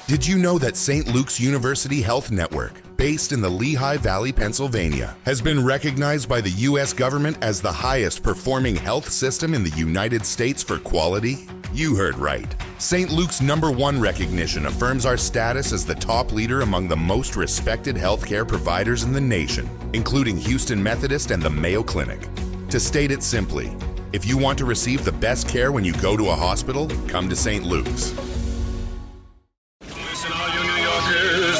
Did you know that St. Luke's University Health Network, based in the Lehigh Valley, Pennsylvania, has been recognized by the U.S. government as the highest performing health system in the United States for quality? You heard right. St. Luke's #1 recognition affirms our status as the top leader among the most respected healthcare providers in the nation, including Houston Methodist and the Mayo Clinic. To state it simply, if you want to receive the best care when you go to a hospital, come to St. Luke's. Listen, all you New Yorkers.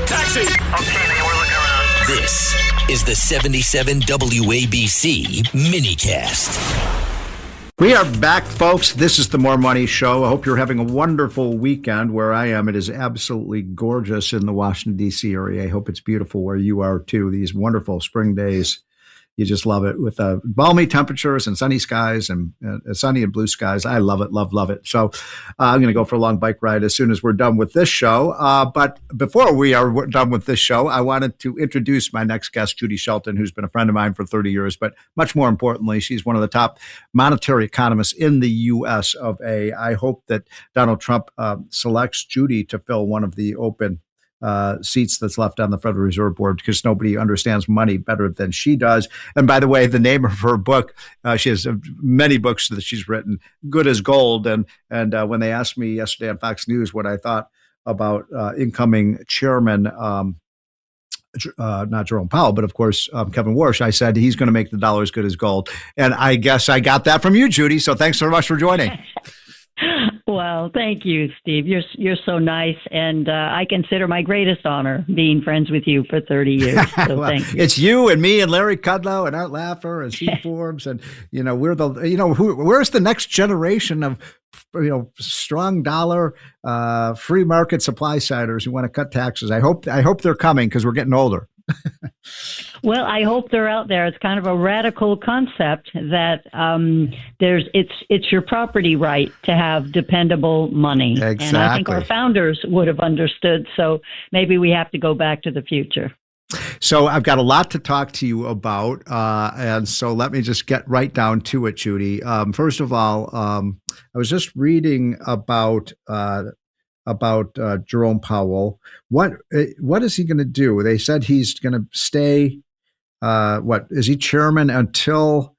Taxi! Okay, man, we're looking around. This is the 77 WABC minicast. We are back, folks. This is the More Money Show. I hope you're having a wonderful weekend. Where I am, it is absolutely gorgeous in the Washington, D.C. area. I hope it's beautiful where you are, too. These wonderful spring days. You just love it with balmy temperatures and sunny skies and sunny and blue skies. I love it, love it. So I'm going to go for a long bike ride as soon as we're done with this show. But before we are done with this show, I wanted to introduce my next guest, Judy Shelton, who's been a friend of mine for 30 years. But much more importantly, she's one of the top monetary economists in the U.S. of A. I hope that Donald Trump selects Judy to fill one of the open seats that's left on the Federal Reserve Board, because nobody understands money better than she does. And by the way, the name of her book, she has many books that she's written, Good as Gold. And when they asked me yesterday on Fox News what I thought about incoming chairman, not Jerome Powell, but of course, Kevin Warsh, I said he's going to make the dollar as good as gold. And I guess I got that from you, Judy. So thanks so much for joining. Well, thank you, Steve. You're so nice, and I consider my greatest honor being friends with you for 30 years. So well, thank you. It's you and me and Larry Kudlow and Art Laffer and Steve Forbes, and we're the where's the next generation of strong dollar, free market supply siders who want to cut taxes. I hope they're coming because we're getting older. Well, I hope they're out there. It's kind of a radical concept that it's your property right to have dependable money. Exactly. And I think our founders would have understood. So maybe we have to go back to the future. So I've got a lot to talk to you about. And so let me just get right down to it, Judy. First of all, I was just reading about Jerome Powell. What is he going to do? They said he's going to stay. What is he chairman until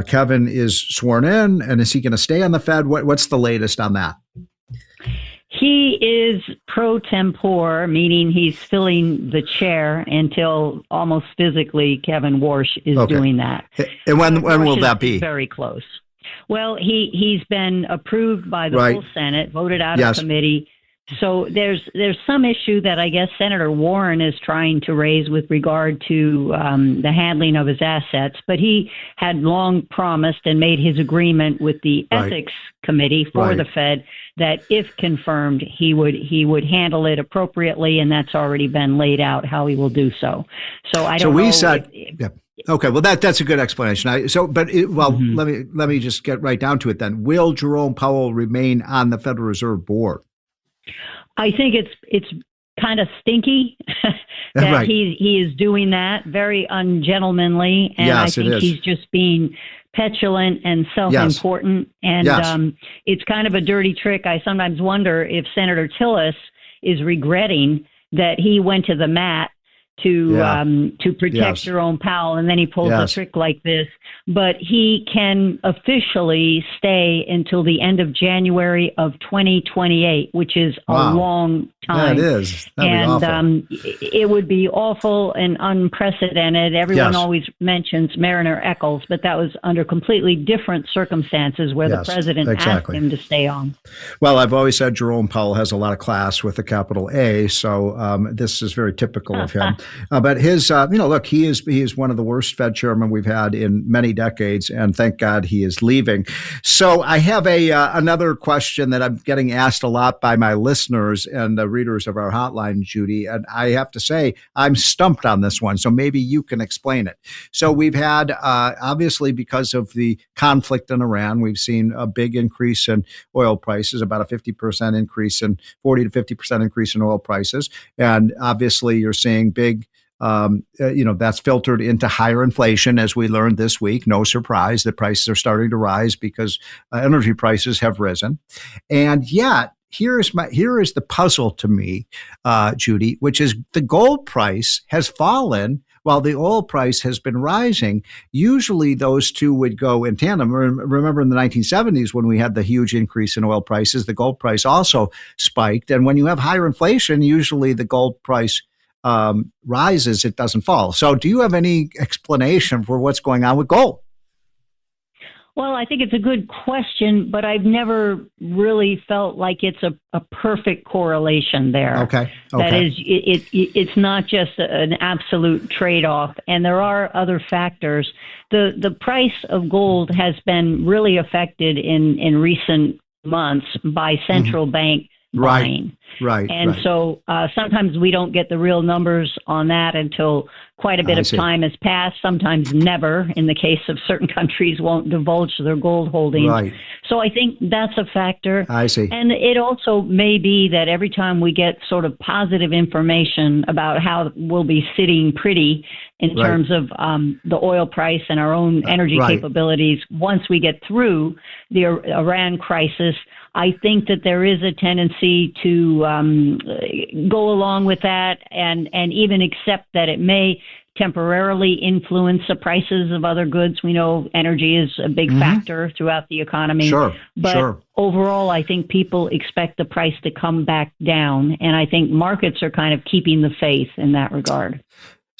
Kevin is sworn in? And is he going to stay on the Fed? What's the latest on that? He is pro tempore, meaning he's filling the chair until almost physically Kevin Warsh is doing that. And when will that be? Very close. Well, he's been approved by the full Senate, voted out of committee. So there's some issue that I guess Senator Warren is trying to raise with regard to the handling of his assets. But he had long promised and made his agreement with the Ethics Committee for the Fed that if confirmed, he would handle it appropriately, and that's already been laid out how he will do so. So I don't know. So we said. Okay, well that's a good explanation. Let me just get right down to it then. Will Jerome Powell remain on the Federal Reserve Board? I think it's kind of stinky that he is doing that, very ungentlemanly, and I think he's just being petulant and self-important, and it's kind of a dirty trick. I sometimes wonder if Senator Tillis is regretting that he went to the mat to protect Jerome Powell, and then he pulls a trick like this. But he can officially stay until the end of January of 2028, which is a long time. Yeah, it is. It would be awful and unprecedented. Everyone always mentions Mariner Eccles, but that was under completely different circumstances where the president asked him to stay on. Well, I've always said Jerome Powell has a lot of class with a capital A, so this is very typical of him. But his, look, he is one of the worst Fed chairmen we've had in many decades, and thank God he is leaving. So I have another question that I'm getting asked a lot by my listeners and the readers of our hotline, Judy, and I have to say I'm stumped on this one. So maybe you can explain it. So we've had, obviously, because of the conflict in Iran, we've seen a big increase in oil prices, about a 50% increase in 40 to 50% increase in oil prices, and obviously you're seeing big That's filtered into higher inflation, as we learned this week. No surprise that prices are starting to rise because energy prices have risen. And yet, here is the puzzle to me, Judy, which is the gold price has fallen while the oil price has been rising. Usually those two would go in tandem. Remember in the 1970s when we had the huge increase in oil prices, the gold price also spiked. And when you have higher inflation, usually the gold price rises, it doesn't fall. So do you have any explanation for what's going on with gold? Well, I think it's a good question, but I've never really felt like it's a perfect correlation there. Okay. That is, it's not just an absolute trade-off, and there are other factors. The price of gold has been really affected in recent months by central bank buying. Right. And so sometimes we don't get the real numbers on that until quite a bit of time has passed. Sometimes never, in the case of certain countries, won't divulge their gold holdings. Right. So I think that's a factor. I see. And it also may be that every time we get sort of positive information about how we'll be sitting pretty in terms of the oil price and our own energy capabilities, once we get through the Iran crisis, I think that there is a tendency to go along with that and even accept that it may temporarily influence the prices of other goods. We know energy is a big factor throughout the economy. But overall, I think people expect the price to come back down. And I think markets are kind of keeping the faith in that regard.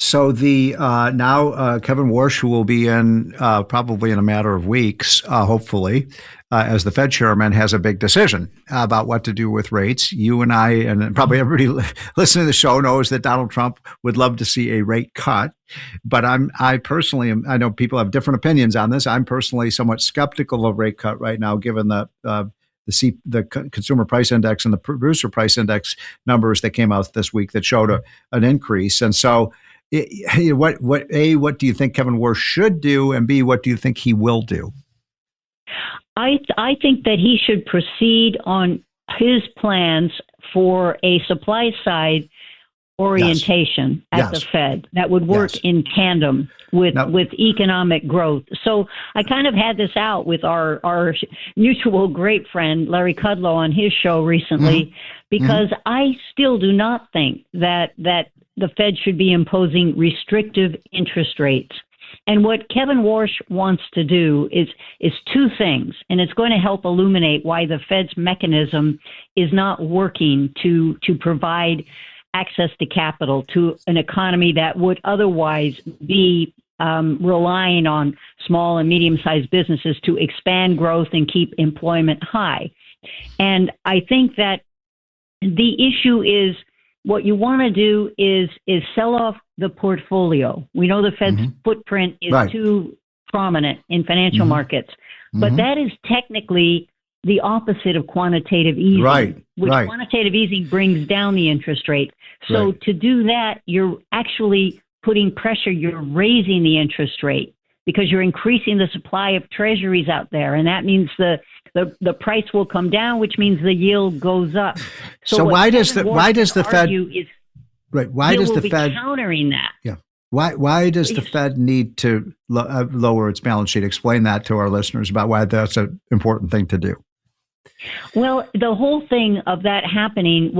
So the now Kevin Warsh, who will be in probably in a matter of weeks, hopefully, as the Fed chairman, has a big decision about what to do with rates. You and I, and probably everybody listening to the show, knows that Donald Trump would love to see a rate cut. But I personally am. I know people have different opinions on this. I'm personally somewhat skeptical of a rate cut right now, given the consumer price index and the producer price index numbers that came out this week that showed an increase. And so, what do you think Kevin Warsh should do, and B, what do you think he will do? I think that he should proceed on his plans for a supply side orientation at the Fed that would work in tandem with economic growth. So I kind of had this out with our mutual great friend Larry Kudlow on his show recently, because I still do not think that the Fed should be imposing restrictive interest rates. And what Kevin Warsh wants to do is two things, and it's going to help illuminate why the Fed's mechanism is not working to provide access to capital to an economy that would otherwise be relying on small and medium-sized businesses to expand growth and keep employment high. And I think that the issue is, what you want to do is sell off the portfolio. We know the Fed's footprint is too prominent in financial markets, but that is technically the opposite of quantitative easing, which quantitative easing brings down the interest rate. So to do that, you're actually putting pressure. You're raising the interest rate because you're increasing the supply of treasuries out there, and that means the price will come down, which means the yield goes up. So why does the Fed countering that? Yeah. Why does the Fed need to lower its balance sheet? Explain that to our listeners about why that's an important thing to do. Well, the whole thing of that happening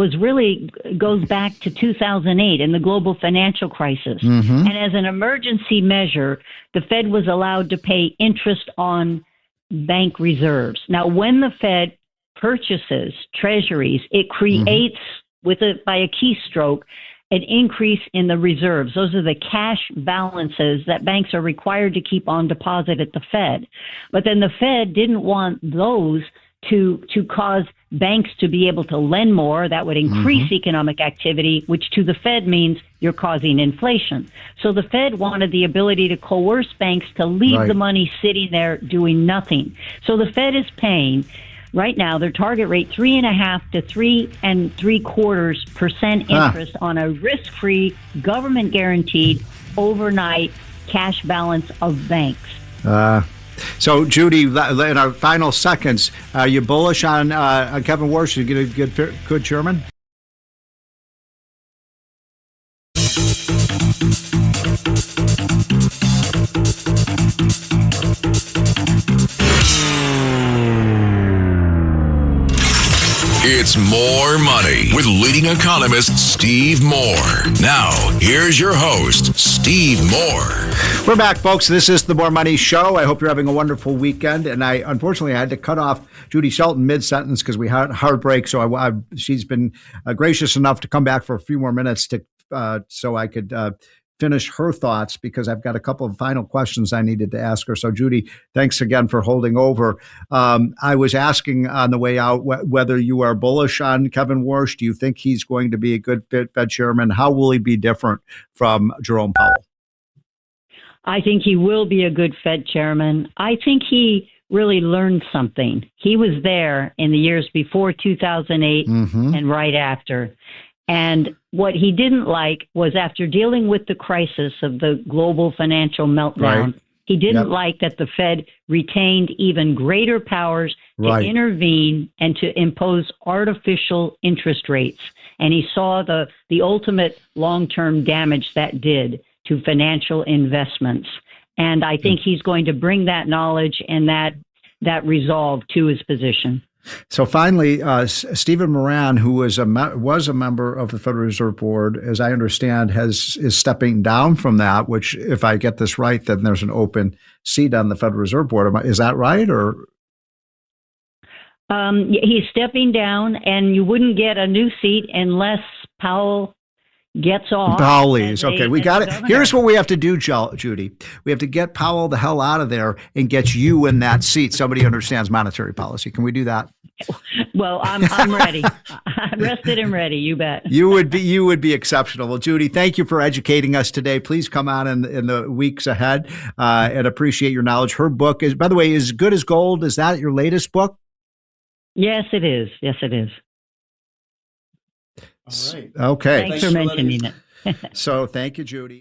goes back to 2008 and the global financial crisis. And as an emergency measure, the Fed was allowed to pay interest on bank reserves. Now, when the Fed purchases treasuries, it creates by a keystroke an increase in the reserves. Those are the cash balances that banks are required to keep on deposit at the Fed. But then the Fed didn't want those to cause banks to be able to lend more. That would increase economic activity, which to the Fed means you're causing inflation. So the Fed wanted the ability to coerce banks to leave the money sitting there doing nothing. So the Fed is paying right now their target rate 3.5% to 3.75% interest on a risk-free, government-guaranteed overnight cash balance of banks. So, Judy, in our final seconds, are you bullish on Kevin Warsh to get a good chairman? It's More Money with leading economist Steve Moore. Now, here's your host, Steve Moore. We're back, folks. This is the More Money Show. I hope you're having a wonderful weekend. And unfortunately, I had to cut off Judy Shelton mid-sentence because we had hard break. So she's been gracious enough to come back for a few more minutes so I could finish her thoughts, because I've got a couple of final questions I needed to ask her. So, Judy, thanks again for holding over. I was asking on the way out whether you are bullish on Kevin Warsh. Do you think he's going to be a good Fed chairman? How will he be different from Jerome Powell? I think he will be a good Fed chairman. I think he really learned something. He was there in the years before 2008 and right after. And what he didn't like was, after dealing with the crisis of the global financial meltdown, he didn't like that the Fed retained even greater powers to intervene and to impose artificial interest rates. And he saw the ultimate long-term damage that did to financial investments. And I think he's going to bring that knowledge and that resolve to his position. So finally, Stephen Moran, who was a member of the Federal Reserve Board, as I understand, is stepping down from that, which, if I get this right, then there's an open seat on the Federal Reserve Board. Is that right? Or he's stepping down, and you wouldn't get a new seat unless Powell gets off. Powell leaves. Okay, we got it. Here's what we have to do, Judy. We have to get Powell the hell out of there and get you in that seat. Somebody who understands monetary policy. Can we do that? Well, I'm ready. I'm rested and ready. You bet. You would be exceptional. Well, Judy, thank you for educating us today. Please come on in the weeks ahead and appreciate your knowledge. Her book is, by the way, is Good as Gold. Is that your latest book? Yes, it is. Yes, it is. All right. Okay. Thanks for mentioning it. So thank you, Judy.